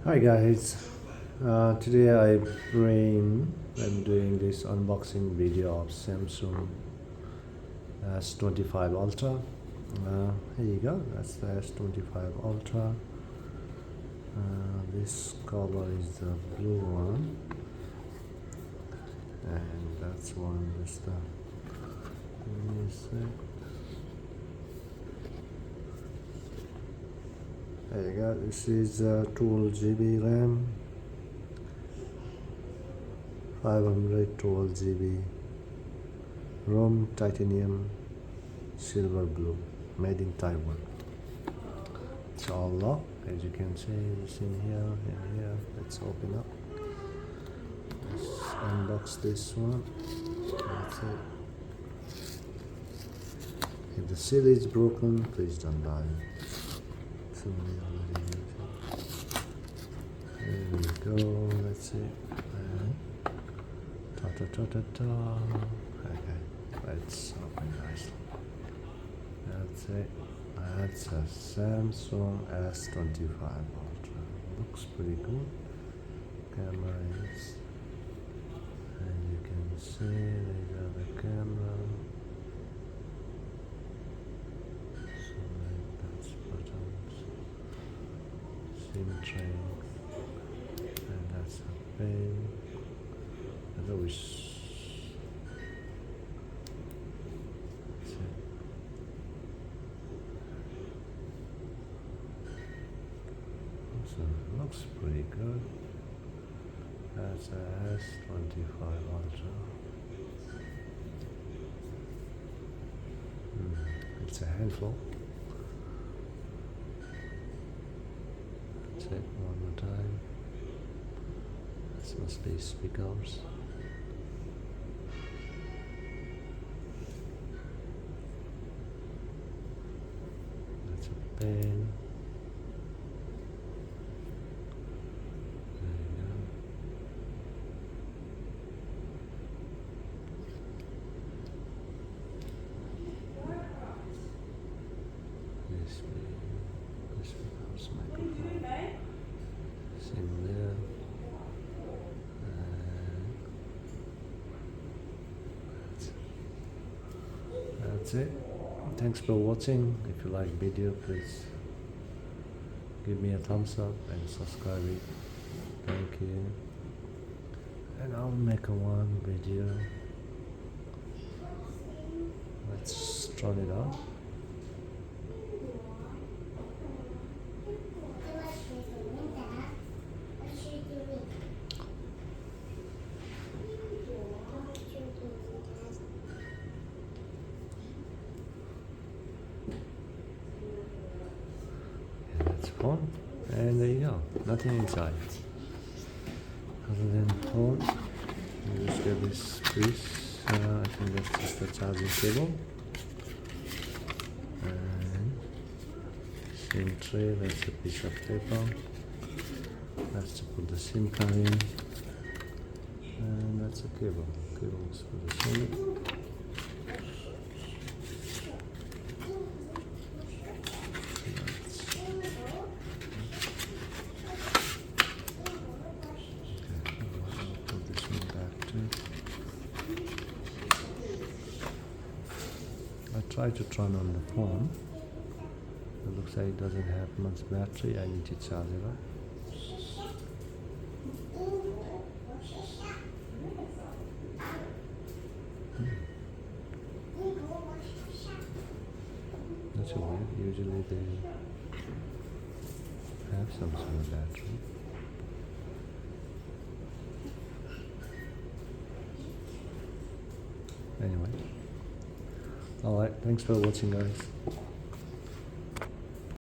Hi guys, today I'm doing this unboxing video of Samsung S25 Ultra. Here you go, that's the S25 Ultra. This color is the blue one, and that's one is the. Let me see. There you go. This is 12 GB RAM, 512 GB ROM, titanium, silver blue, made in Taiwan. It's all locked, as you can see. It's in here and here. Let's open up. Let's unbox this one. That's it. If the seal is broken, please don't buy it. Somebody already used it. There we go. That's it. And ta. Okay, let's open nicely. That's it. That's a Samsung S25 Ultra. Looks pretty good. Camera is, and you can see these are the camera. SIM and that's a pen. As always, that's it. So it looks pretty good. That's a S25 Ultra. It's a handful. Check one more time. This must be speakers. That's a pen. There you go. This speakers microphone. Same there. That's it. Thanks for watching. If you like video, please give me a thumbs up and subscribe it. Thank you. And I'll make a one video. Let's turn it on. That's phone, and there you go. Nothing inside other than phone. You just get this piece. I think that's just the charging cable. And SIM tray. That's a piece of paper. That's to put the SIM card in. And that's a cable. Cables for the SIM. I tried to turn on the phone. It looks like it doesn't have much battery. I need to charge it up. That's weird. Usually they have some sort of battery. Anyway. Alright, thanks for watching guys.